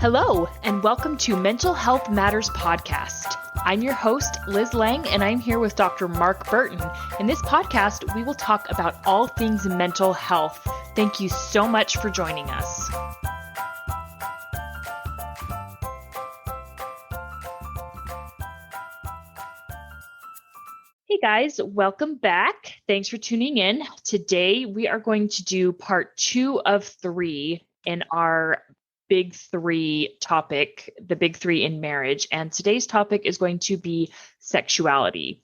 Hello, and welcome to Mental Health Matters Podcast. I'm your host, Liz Lang, and I'm here with Dr. Mark Burton. In this podcast, we will talk about all things mental health. Thank you so much for joining us. Hey guys, welcome back. Thanks for tuning in. Today, we are going to do part 2 of 3 in our big 3 topic, the big 3 in marriage. And today's topic is going to be sexuality.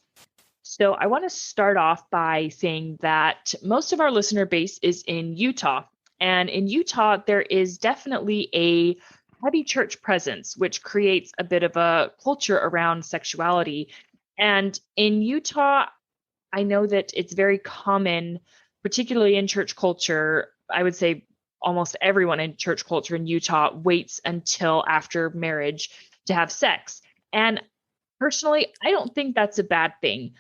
So I want to start off by saying that most of our listener base is in Utah. And in Utah, there is definitely a heavy church presence, which creates a bit of a culture around sexuality. And in Utah, I know that it's very common, particularly in church culture, I would say almost everyone in church culture in Utah waits until after marriage to have sex. And personally, I don't think that's a bad thing,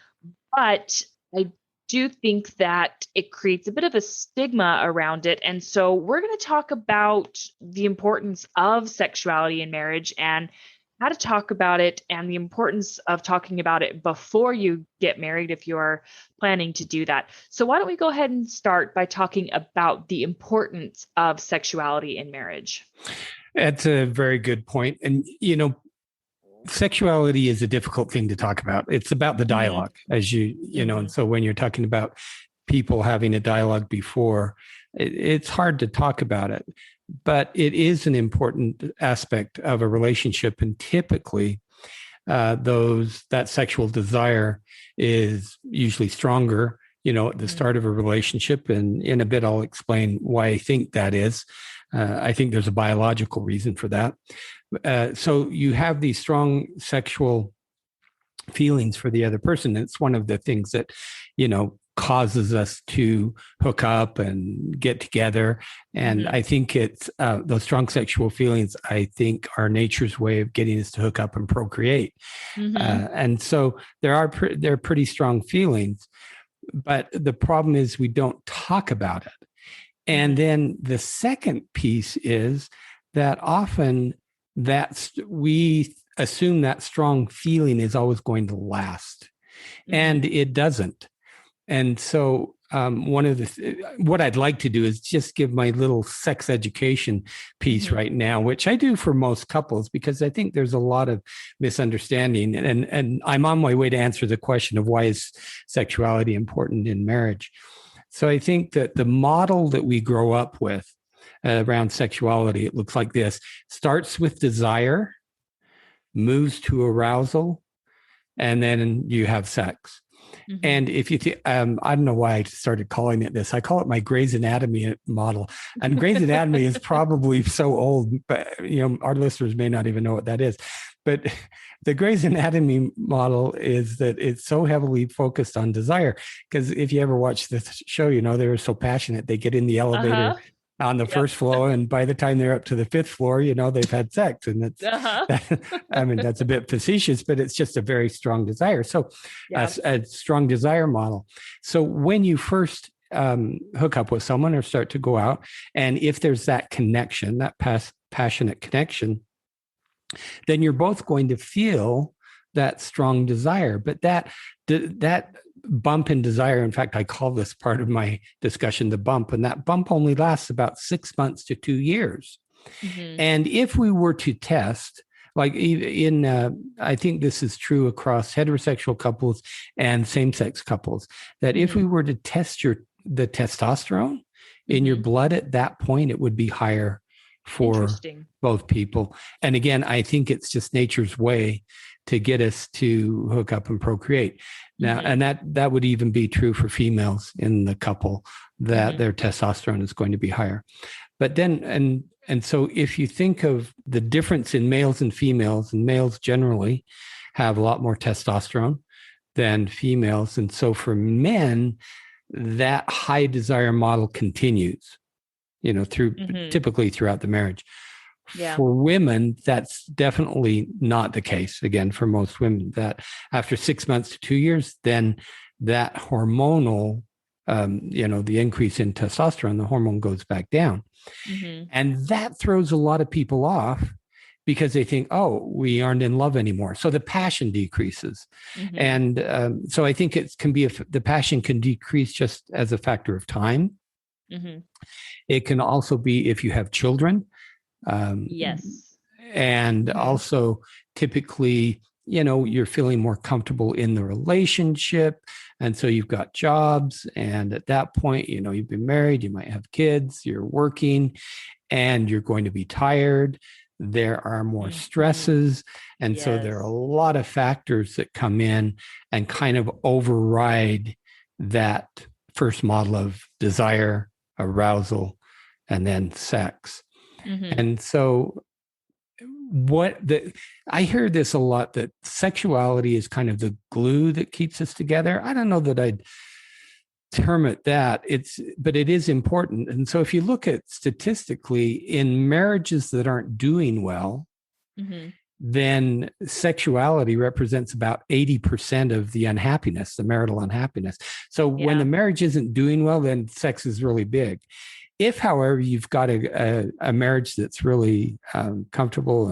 but I do think that it creates a bit of a stigma around it. And so we're going to talk about the importance of sexuality in marriage and how to talk about it and the importance of talking about it before you get married if you're planning to do that. So why don't we go ahead and start by talking about the importance of sexuality in marriage? That's a very good point. And, sexuality is a difficult thing to talk about. It's about the dialogue, as you know, and so when you're talking about people having a dialogue before, it's hard to talk about it. But it is an important aspect of a relationship, and typically, that sexual desire is usually stronger, at the start of a relationship. And in a bit, I'll explain why I think that is. I think there's a biological reason for that. So you have these strong sexual feelings for the other person. It's one of the things that, causes us to hook up and get together. And I think it's those strong sexual feelings, I think, are nature's way of getting us to hook up and procreate. And so they're pretty strong feelings. But the problem is we don't talk about it. And then the second piece is that often we assume that strong feeling is always going to last. And it doesn't. And so what I'd like to do is just give my little sex education piece right now, which I do for most couples, because I think there's a lot of misunderstanding. And I'm on my way to answer the question of why is sexuality important in marriage. So I think that the model that we grow up with around sexuality, it looks like this: starts with desire, moves to arousal, and then you have sex. And if you I don't know why I started calling it this. I call it my Grey's Anatomy model. And Grey's Anatomy is probably so old, but our listeners may not even know what that is. But the Grey's Anatomy model is that it's so heavily focused on desire. Because if you ever watch this show, they were so passionate. They get in the elevator on the first floor, and by the time they're up to the 5th floor, they've had sex. And it's, that's a bit facetious, but it's just a very strong desire. So a strong desire model. So when you first hook up with someone or start to go out, and if there's that connection, that passionate connection, then you're both going to feel that strong desire. But that bump in desire, in fact, I call this part of my discussion the bump, and that bump only lasts about 6 months to 2 years. And if we were to test, like I think this is true across heterosexual couples and same-sex couples, that if we were to test the testosterone in your blood at that point, it would be higher for both people. And again, I think it's just nature's way to get us to hook up and procreate. Now, and that would even be true for females in the couple, that their testosterone is going to be higher. But then, and so if you think of the difference in males and females, and males generally have a lot more testosterone than females. And so for men, that high desire model continues, typically throughout the marriage. For women, that's definitely not the case. Again, for most women, that after 6 months to 2 years, then that hormonal, the increase in testosterone, the hormone goes back down. And that throws a lot of people off because they think, oh, we aren't in love anymore. So the passion decreases. Mm-hmm. And so I think it can be, the passion can decrease just as a factor of time. Mm-hmm. It can also be if you have children. Yes. And also typically, you're feeling more comfortable in the relationship. And so you've got jobs. And at that point, you've been married, you might have kids, you're working, and you're going to be tired. There are more stresses. And so there are a lot of factors that come in and kind of override that first model of desire, arousal, and then sex. Mm-hmm. And so I hear this a lot, that sexuality is kind of the glue that keeps us together. I don't know that I'd term it that, but it is important. And so if you look at statistically in marriages that aren't doing well, then sexuality represents about 80% of the unhappiness, the marital unhappiness. So when the marriage isn't doing well, then sex is really big. If, however, you've got a marriage that's really comfortable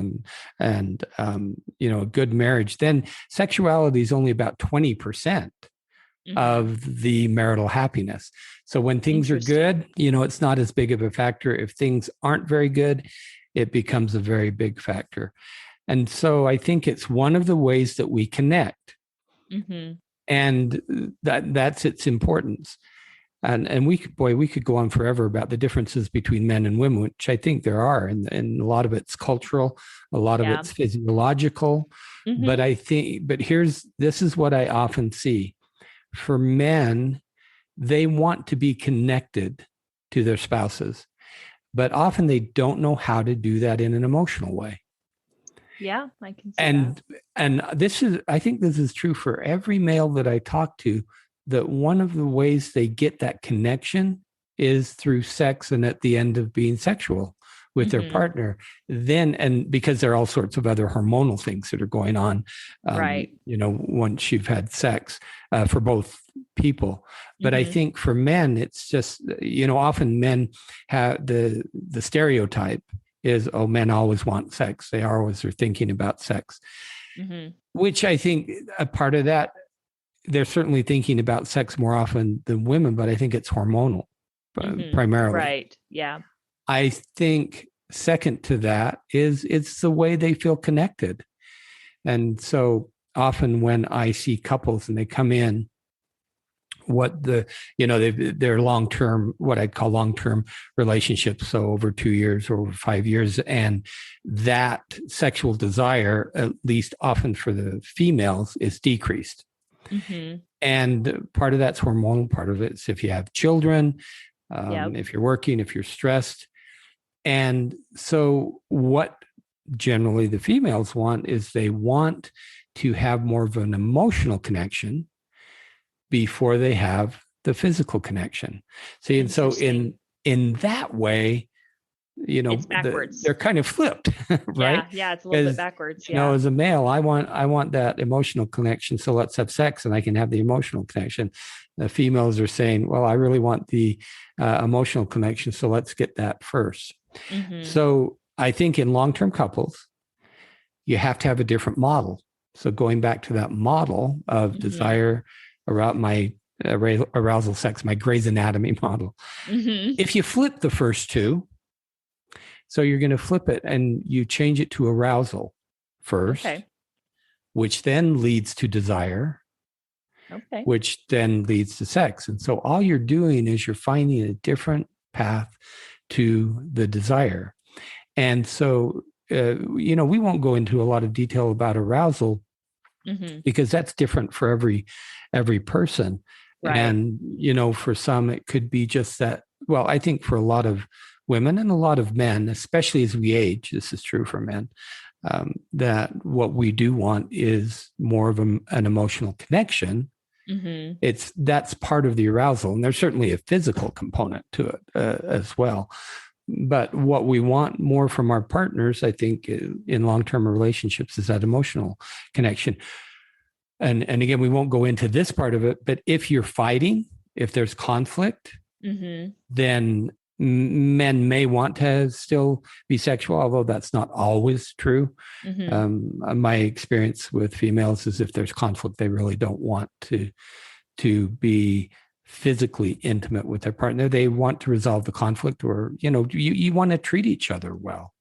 and a good marriage, then sexuality is only about 20% of the marital happiness. So when things are good, it's not as big of a factor. If things aren't very good, it becomes a very big factor. And so I think it's one of the ways that we connect, and that's its importance. And we could go on forever about the differences between men and women, which I think there are, and a lot of it's cultural, a lot of it's physiological. But this is what I often see. For men, they want to be connected to their spouses, but often they don't know how to do that in an emotional way. Yeah, I can see that. And I think this is true for every male that I talk to, that one of the ways they get that connection is through sex, and at the end of being sexual with their partner. And because there are all sorts of other hormonal things that are going on, once you've had sex for both people. But I think for men, it's just, often men have the stereotype is, oh, men always want sex. They always are thinking about sex, which I think a part of that, they're certainly thinking about sex more often than women, but I think it's hormonal primarily. Right. Yeah. I think second to that is it's the way they feel connected. And so often when I see couples and they come in, they're long-term, what I'd call long-term relationships. So over 2 years or over 5 years. And that sexual desire, at least often for the females, is decreased. And part of that's hormonal, part of it's if you have children, if you're working, if you're stressed. And so what generally the females want is they want to have more of an emotional connection before they have the physical connection. See, and so in that way, it's backwards. They're kind of flipped, right? Yeah, it's a little bit backwards. As a male, I want that emotional connection. So let's have sex and I can have the emotional connection. The females are saying, well, I really want the emotional connection. So let's get that first. So I think in long-term couples, you have to have a different model. So going back to that model of desire around my arousal, sex, my Grey's Anatomy model. If you flip the first two, so you're going to flip it and you change it to arousal first, which then leads to desire, which then leads to sex. And so all you're doing is you're finding a different path to the desire. And so, we won't go into a lot of detail about arousal because that's different for every person. Right. And, for some, it could be just that. Well, I think for a lot of women and a lot of men, especially as we age, this is true for men, that what we do want is more of an emotional connection. That's part of the arousal. And there's certainly a physical component to it as well. But what we want more from our partners, I think, in long-term relationships is that emotional connection. And again, we won't go into this part of it, but if you're fighting, if there's conflict, then Men may want to still be sexual, although that's not always true. My experience with females is if there's conflict, they really don't want to be physically intimate with their partner. They want to resolve the conflict, or, you want to treat each other well.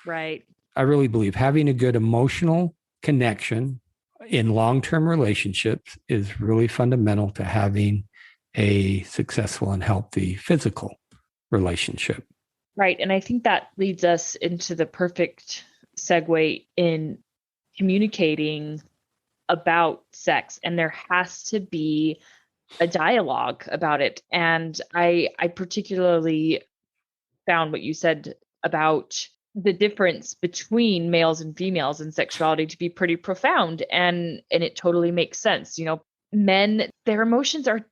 Right. I really believe having a good emotional connection in long-term relationships is really fundamental to having a successful and healthy physical relationship. Right. And I think that leads us into the perfect segue in communicating about sex. And there has to be a dialogue about it. And I particularly found what you said about the difference between males and females in sexuality to be pretty profound. And it totally makes sense. Men, their emotions are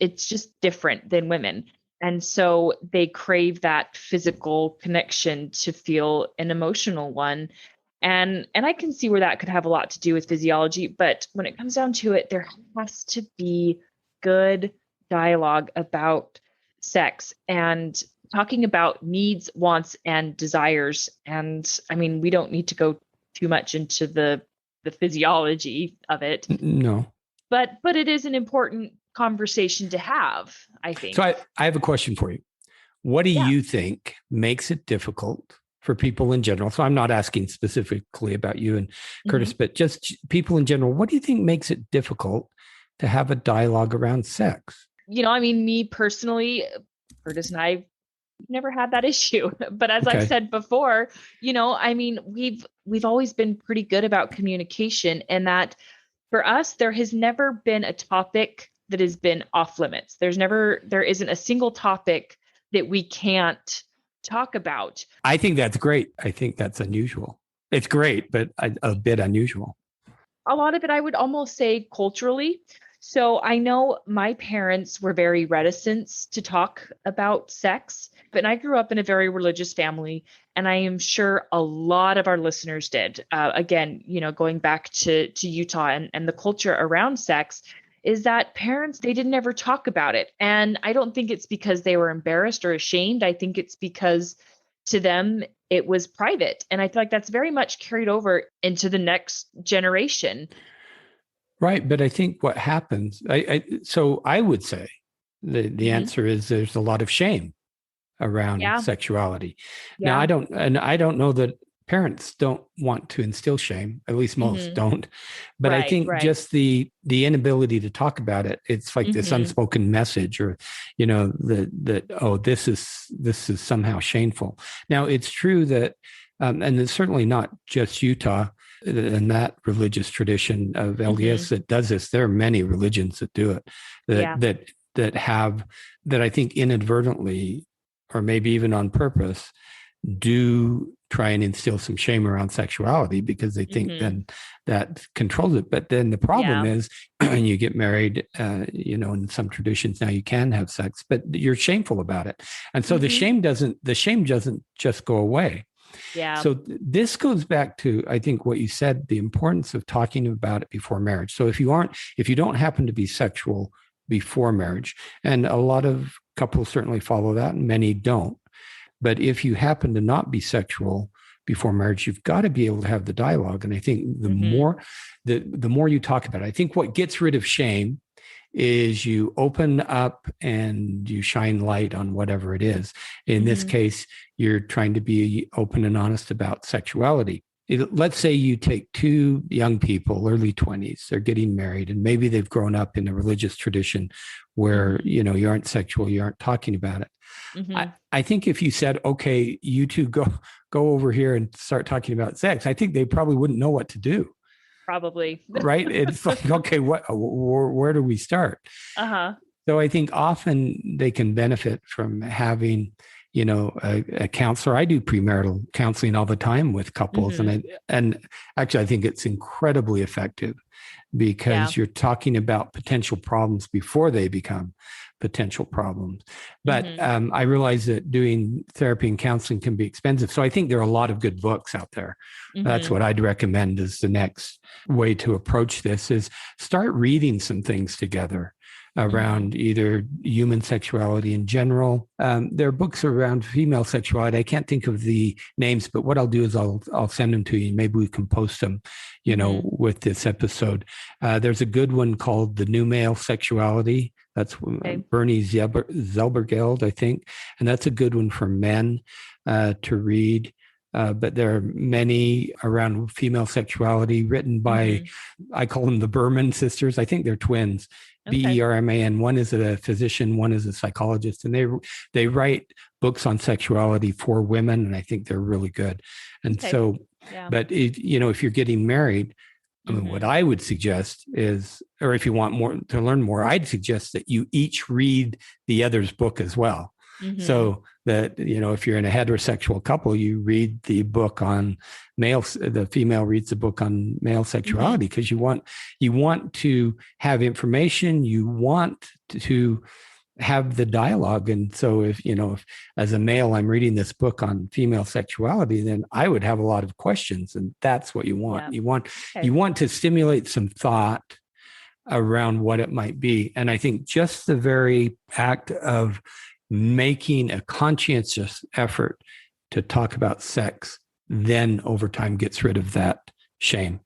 it's just different than women. And so they crave that physical connection to feel an emotional one. And I can see where that could have a lot to do with physiology. But when it comes down to it, there has to be good dialogue about sex and talking about needs, wants, and desires. And I mean, we don't need to go too much into the physiology of it. No. But it is an important conversation to have, I think. So I have a question for you. What do you think makes it difficult for people in general? So I'm not asking specifically about you and Curtis, but just people in general. What do you think makes it difficult to have a dialogue around sex? Me personally, Curtis and I never had that issue. But as I've said before, we've always been pretty good about communication, and that for us, there has never been a topic that has been off limits. There isn't a single topic that we can't talk about. I think that's great. I think that's unusual. It's great, but a bit unusual. A lot of it, I would almost say, culturally. So I know my parents were very reticent to talk about sex, but I grew up in a very religious family, and I am sure a lot of our listeners did. Again, going back to Utah and the culture around sex, is that parents, they didn't ever talk about it. And I don't think it's because they were embarrassed or ashamed. I think it's because to them, it was private. And I feel like that's very much carried over into the next generation. Right. But I think what happens, so I would say the answer is there's a lot of shame around sexuality. Now, I don't know that parents don't want to instill shame, at least most don't. But I think just the inability to talk about it, it's like this unspoken message, or, this is somehow shameful. Now, it's true that, and it's certainly not just Utah and that religious tradition of LDS that does this. There are many religions that do it, that I think inadvertently, or maybe even on purpose, do try and instill some shame around sexuality because they think then that controls it. But then the problem is when you get married, in some traditions now you can have sex, but you're shameful about it. And so the shame doesn't just go away. Yeah. So this goes back to, I think, what you said, the importance of talking about it before marriage. So if you don't happen to be sexual before marriage, and a lot of couples certainly follow that and many don't, but if you happen to not be sexual before marriage, you've got to be able to have the dialogue. And I think the more you talk about it, I think what gets rid of shame is you open up and you shine light on whatever it is. In this case, you're trying to be open and honest about sexuality. Let's say you take two young people, early 20s, they're getting married, and maybe they've grown up in a religious tradition where, you aren't sexual, you aren't talking about it. I think if you said, okay, you two go over here and start talking about sex, I think they probably wouldn't know what to do. Probably. Right? It's like, okay, where do we start? So I think often they can benefit from having, a counselor. I do premarital counseling all the time with couples, and actually I think it's incredibly effective because you're talking about potential problems before they become potential problems. But I realize that doing therapy and counseling can be expensive. So I think there are a lot of good books out there. That's what I'd recommend as the next way to approach this, is start reading some things together. around either human sexuality in general. There are books around female sexuality. I can't think of the names, but what I'll do is I'll send them to you. Maybe we can post them, with this episode. There's a good one called The New Male Sexuality. That's Bernie Zilbergeld, I think. And that's a good one for men to read. But there are many around female sexuality written by, I call them the Berman sisters. I think they're twins, Berman. One is a physician, one is a psychologist, and they write books on sexuality for women, and I think they're really good. And but if you're getting married, I mean, what I would suggest is, or if you want more to learn more, I'd suggest that you each read the other's book as well. So that, if you're in a heterosexual couple, you read the book on the female reads the book on male sexuality, because you want to have information, you want to have the dialogue. And so if as a male, I'm reading this book on female sexuality, then I would have a lot of questions, and that's what you want. Yeah. You want to stimulate some thought around what it might be. And I think just the very act of making a conscientious effort to talk about sex, then over time gets rid of that shame.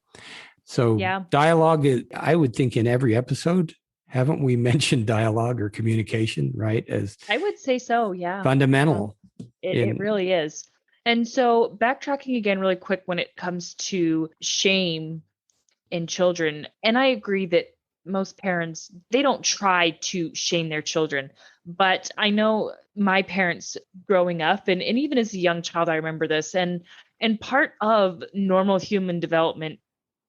So dialogue is, I would think, in every episode, haven't we mentioned dialogue or communication, right? As I would say so, yeah. Fundamental. It really is. And so backtracking again really quick when it comes to shame in children, and I agree that most parents, they don't try to shame their children. But I know my parents growing up, and even as a young child, I remember this. And part of normal human development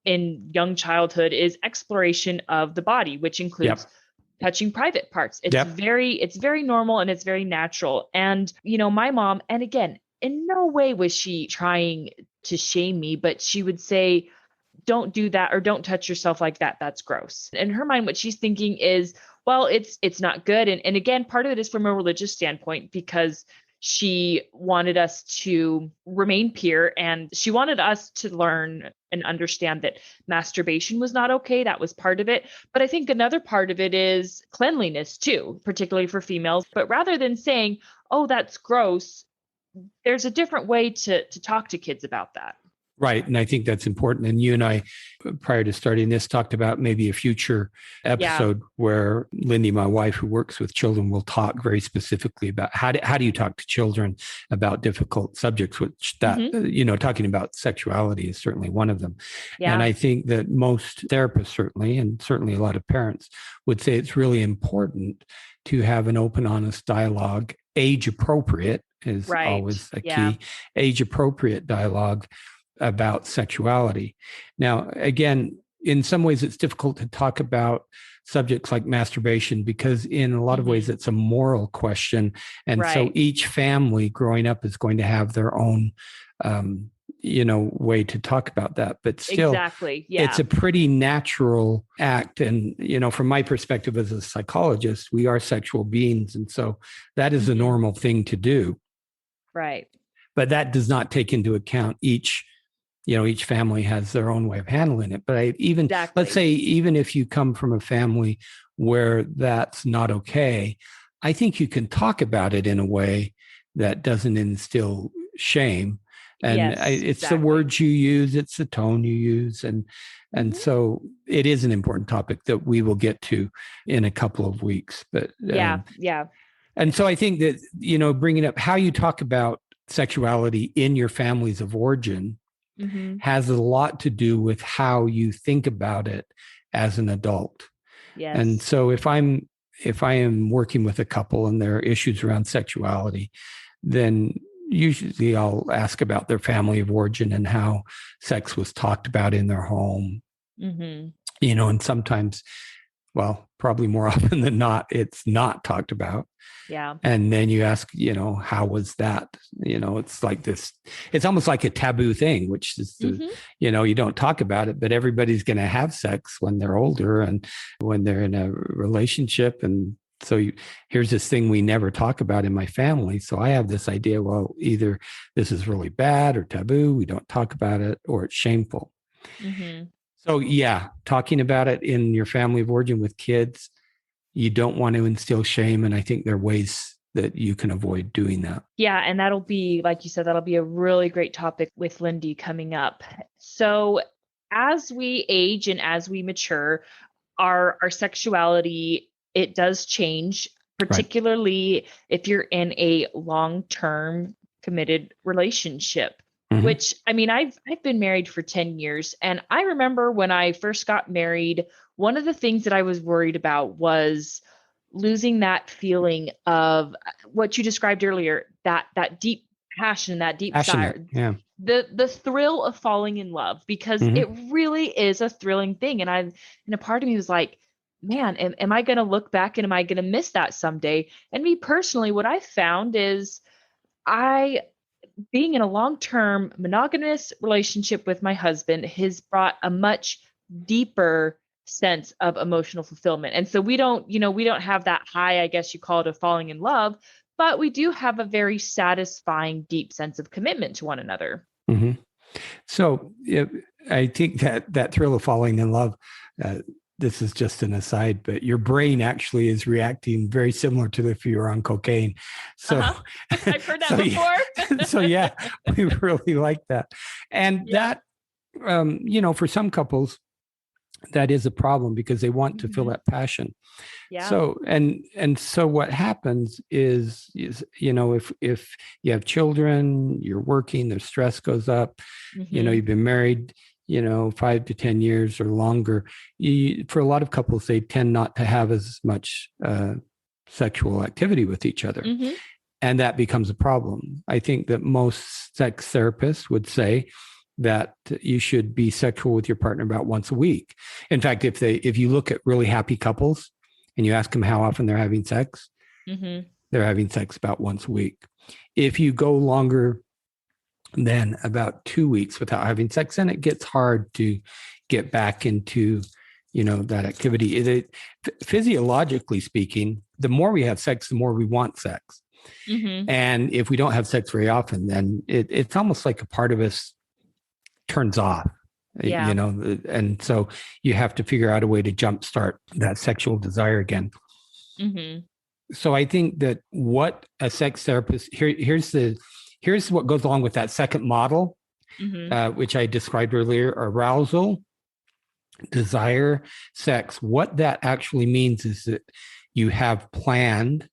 in young childhood is exploration of the body, which includes touching private parts. It's very normal and it's very natural. And, my mom, and again, in no way was she trying to shame me, but she would say, don't do that, or don't touch yourself like that. That's gross. In her mind, what she's thinking is, well, it's not good. And again, part of it is from a religious standpoint, because she wanted us to remain pure, and she wanted us to learn and understand that masturbation was not okay. That was part of it. But I think another part of it is cleanliness too, particularly for females. But rather than saying, oh, that's gross, there's a different way to talk to kids about that. Right. And I think that's important. And you and I, prior to starting this, talked about maybe a future episode where Lindy, my wife, who works with children, will talk very specifically about how do you talk to children about difficult subjects, which talking about sexuality is certainly one of them. Yeah. And I think that most therapists certainly, and certainly a lot of parents, would say it's really important to have an open, honest dialogue, age appropriate is always a key, age appropriate dialogue about sexuality. Now, again, in some ways, it's difficult to talk about subjects like masturbation because in a lot of ways, it's a moral question. And so each family growing up is going to have their own, way to talk about that. But still, it's a pretty natural act. And, from my perspective as a psychologist, we are sexual beings. And so that is a normal thing to do. Right. But that does not take into account each family has their own way of handling it. But let's say, even if you come from a family where that's not okay, I think you can talk about it in a way that doesn't instill shame. And it's the words you use, it's the tone you use. And so it is an important topic that we will get to in a couple of weeks. But And so I think that, bringing up how you talk about sexuality in your families of origin has a lot to do with how you think about it as an adult. Yes. And so if I am working with a couple and there are issues around sexuality, then usually I'll ask about their family of origin and how sex was talked about in their home. And sometimes, well, probably more often than not, it's not talked about. Yeah. And then you ask, how was that? It's like this, it's almost like a taboo thing, which is, you don't talk about it, but everybody's going to have sex when they're older and when they're in a relationship. And so here's this thing we never talk about in my family. So I have this idea, well, either this is really bad or taboo, we don't talk about it, or it's shameful. So talking about it in your family of origin with kids, you don't want to instill shame. And I think there are ways that you can avoid doing that. Yeah. And that'll be, like you said, that'll be a really great topic with Lindy coming up. So as we age and as we mature, our sexuality, it does change, particularly if you're in a long-term committed relationship. Which, I mean, I've been married for 10 years. And I remember when I first got married, one of the things that I was worried about was losing that feeling of what you described earlier, that deep passion, that deep desire, the thrill of falling in love, because it really is a thrilling thing. And a part of me was like, man, am I going to look back and am I going to miss that someday? And me personally, what I found is being in a long-term monogamous relationship with my husband has brought a much deeper sense of emotional fulfillment. And so we don't have that high, I guess you call it, of falling in love, but we do have a very satisfying, deep sense of commitment to one another. So I think that thrill of falling in love, this is just an aside, but your brain actually is reacting very similar to if you were on cocaine. So I've heard that before. So yeah, we really like that. And that, for some couples, that is a problem because they want to feel that passion. Yeah. So, and so what happens is, if you have children, you're working, their stress goes up, you've been married, 5 to 10 years or longer. For a lot of couples, they tend not to have as much sexual activity with each other. And that becomes a problem. I think that most sex therapists would say that you should be sexual with your partner about once a week. In fact, if you look at really happy couples and you ask them how often they're having sex, they're having sex about once a week. If you go longer than about 2 weeks without having sex, then it gets hard to get back into, that activity. Physiologically speaking, the more we have sex, the more we want sex. And if we don't have sex very often, then it's almost like a part of us turns off, and so you have to figure out a way to jumpstart that sexual desire again. So I think that what a sex therapist, here's what goes along with that second model, which I described earlier: arousal, desire, sex. What that actually means is that you have planned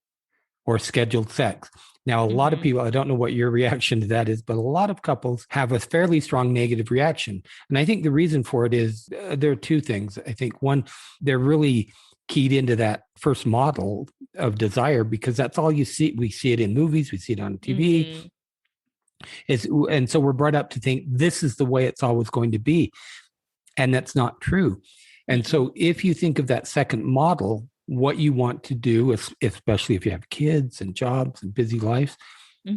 or scheduled sex. Now, a lot of people, I don't know what your reaction to that is, but a lot of couples have a fairly strong negative reaction. And I think the reason for it is there are two things. I think one, they're really keyed into that first model of desire because that's all you see. We see it in movies, we see it on TV. And so we're brought up to think this is the way it's always going to be. And that's not true. And so if you think of that second model, what you want to do, especially if you have kids and jobs and busy lives,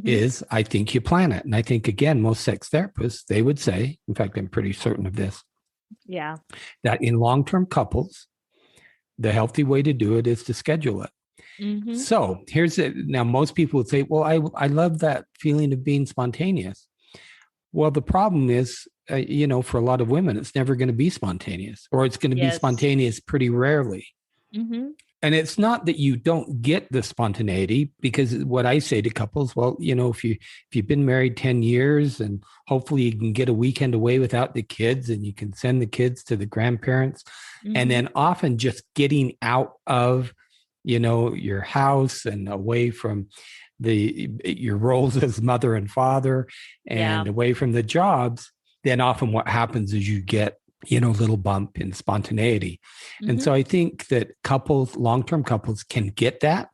is I think you plan it. And I think, again, most sex therapists, they would say, in fact, I'm pretty certain of this, that in long-term couples, the healthy way to do it is to schedule it. So here's it. Now, most people would say, well, I love that feeling of being spontaneous. Well, the problem is, for a lot of women, it's never going to be spontaneous, or it's going to be spontaneous pretty rarely. And it's not that you don't get the spontaneity, because what I say to couples, well, if you've been married 10 years and hopefully you can get a weekend away without the kids and you can send the kids to the grandparents, and then often just getting out of, your house and away from your roles as mother and father and away from the jobs, then often what happens is you get little bump in spontaneity. And so I think that long-term couples can get that.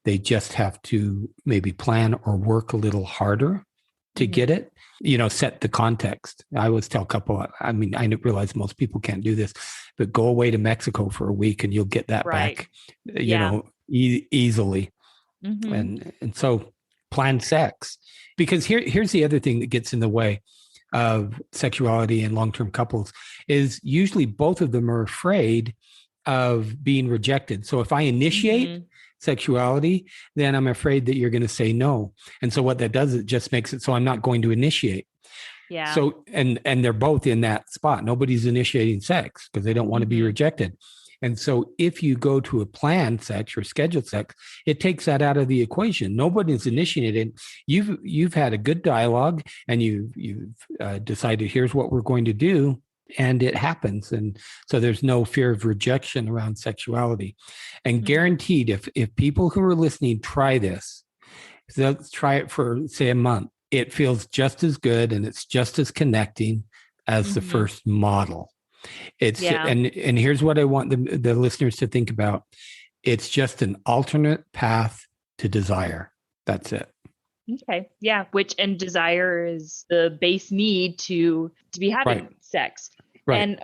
They just have to maybe plan or work a little harder to get it, set the context. I always tell couple, I realize most people can't do this, but go away to Mexico for a week and you'll get that back, easily. And so plan sex, because here's the other thing that gets in the way of sexuality in long-term couples is usually both of them are afraid of being rejected. So if I initiate sexuality, then I'm afraid that you're going to say no. And so what that does, it just makes it so I'm not going to initiate. Yeah. So, and they're both in that spot. Nobody's initiating sex because they don't want to be rejected. And so if you go to a planned sex or scheduled sex, it takes that out of the equation. Nobody's initiated. You've had a good dialogue, and you've decided, here's what we're going to do, and it happens. And so there's no fear of rejection around sexuality. And guaranteed, if people who are listening try this, let's try it for, say, a month, it feels just as good and it's just as connecting as the first model. And here's what I want the listeners to think about. It's just an alternate path to desire. That's it. Okay. Yeah. And desire is the base need to be having sex. Right. And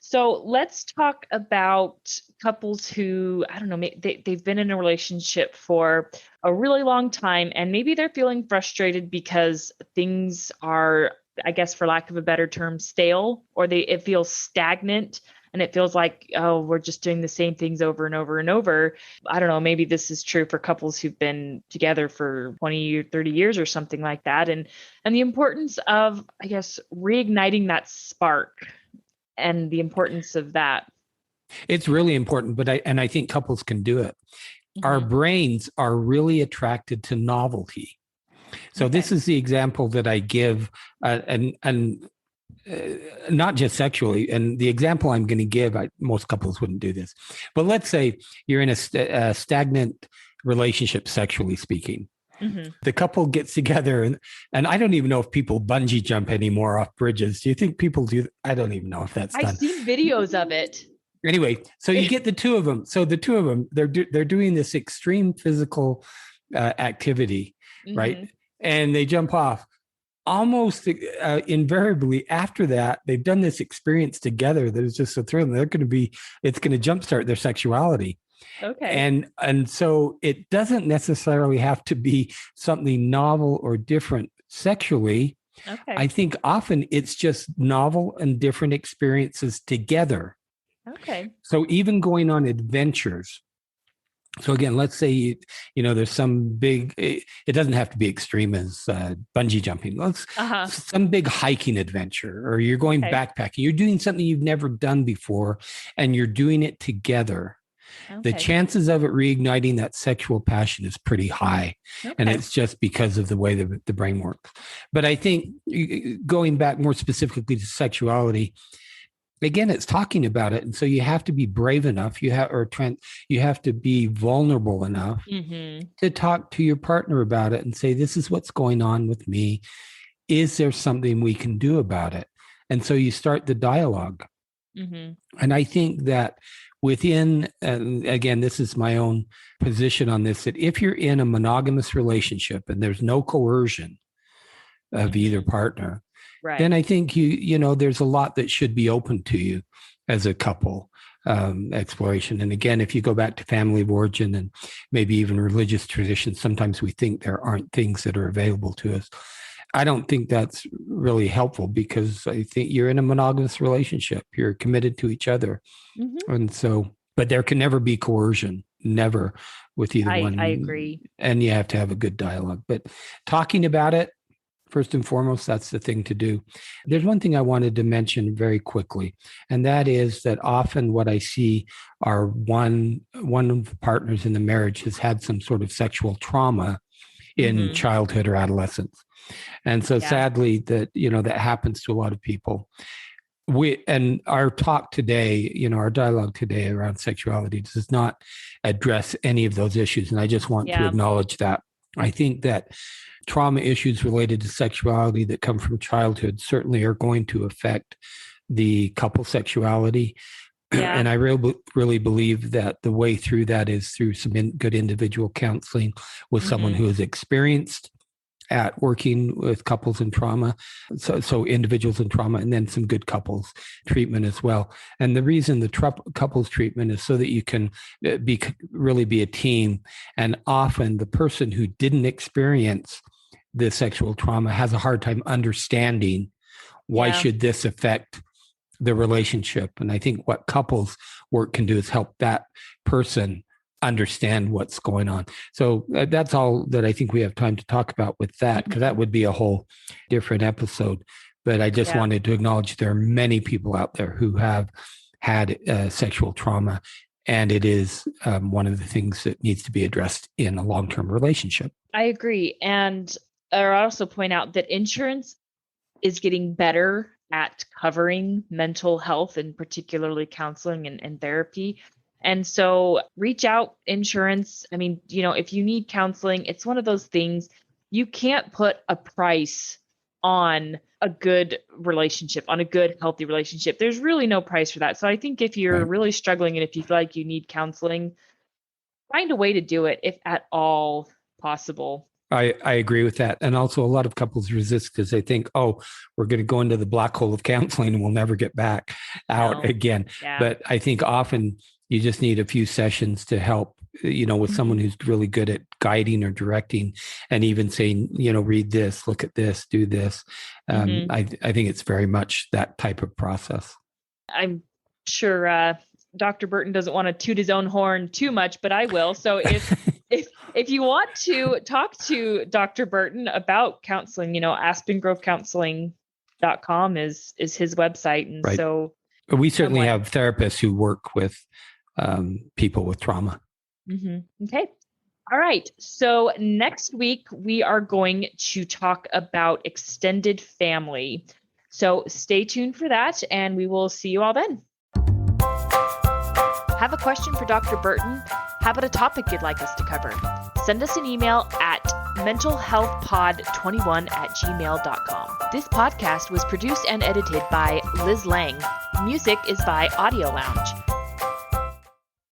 so let's talk about couples who, I don't know, they've been in a relationship for a really long time, and maybe they're feeling frustrated because things are, I guess, for lack of a better term, stale, or it feels stagnant, and it feels like, oh, we're just doing the same things over and over and over. I don't know, maybe this is true for couples who've been together for 20 or 30 years or something like that. And the importance of, I guess, reigniting that spark and the importance of that. It's really important, but I think couples can do it. Our brains are really attracted to novelty. So this is the example that I give, and not just sexually. And the example I'm going to give, most couples wouldn't do this. But let's say you're in a stagnant relationship, sexually speaking. The couple gets together, and I don't even know if people bungee jump anymore off bridges. Do you think people do? I don't even know if that's done. I've seen videos of it. Anyway, so you get the two of them. So the two of them, they're doing this extreme physical activity, right? And they jump off. Almost invariably after that, they've done this experience together that is just so thrilling. It's going to jumpstart their sexuality. Okay. And so it doesn't necessarily have to be something novel or different sexually. Okay. I think often it's just novel and different experiences together. Okay. So even going on adventures. So again, let's say, there's some big, it doesn't have to be extreme as bungee jumping. Some big hiking adventure, or you're going backpacking. You're doing something you've never done before, and you're doing it together. The chances of it reigniting that sexual passion is pretty high. And it's just because of the way the brain works. But I think going back more specifically to sexuality, again, it's talking about it. And so you have to be brave enough. You have to be vulnerable enough to talk to your partner about it and say, this is what's going on with me. Is there something we can do about it? And so you start the dialogue. And I think that within, again, this is my own position on this, that if you're in a monogamous relationship and there's no coercion of either partner, then I think there's a lot that should be open to you as a couple, exploration. And again, if you go back to family of origin and maybe even religious traditions, sometimes we think there aren't things that are available to us. I don't think that's really helpful, because I think you're in a monogamous relationship. You're committed to each other. And so, but there can never be coercion, never, with either one. I agree. And you have to have a good dialogue. But talking about it, first and foremost, that's the thing to do. There's one thing I wanted to mention very quickly, and that is that often what I see are one of the partners in the marriage has had some sort of sexual trauma in childhood or adolescence. And so sadly that happens to a lot of people. And our talk today, our dialogue today around sexuality does not address any of those issues. And I just want to acknowledge that. I think that trauma issues related to sexuality that come from childhood certainly are going to affect the couple sexuality. And I really believe that the way through that is through some good individual counseling with someone who is experienced at working with couples in trauma, so individuals in trauma, and then some good couples treatment as well. And the reason the couples treatment is so that you can really be a team. And often the person who didn't experience the sexual trauma has a hard time understanding why should this affect the relationship. And I think what couples work can do is help that person understand what's going on. So that's all that I think we have time to talk about with that, because that would be a whole different episode. But I just wanted to acknowledge there are many people out there who have had sexual trauma. And it is one of the things that needs to be addressed in a long-term relationship. I agree. And I also point out that insurance is getting better at covering mental health and particularly counseling and therapy. And so reach out, insurance. I mean, if you need counseling, it's one of those things you can't put a price on a good relationship, on a good, healthy relationship. There's really no price for that. So I think if you're really struggling and if you feel like you need counseling, find a way to do it if at all possible. I agree with that. And also a lot of couples resist because they think, oh, we're going to go into the black hole of counseling and we'll never get back out again. Yeah. But I think often you just need a few sessions to help, with someone who's really good at guiding or directing and even saying, read this, look at this, do this. I think it's very much that type of process. I'm sure Dr. Burton doesn't want to toot his own horn too much, but I will. So if you want to talk to Dr. Burton about counseling, AspenGroveCounseling.com is his website. And so we certainly have therapists who work with people with trauma. Okay. All right. So next week, we are going to talk about extended family. So stay tuned for that, and we will see you all then. Have a question for Dr. Burton? How about a topic you'd like us to cover? Send us an email at mentalhealthpod21@gmail.com. This podcast was produced and edited by Liz Lang. Music is by Audio Lounge.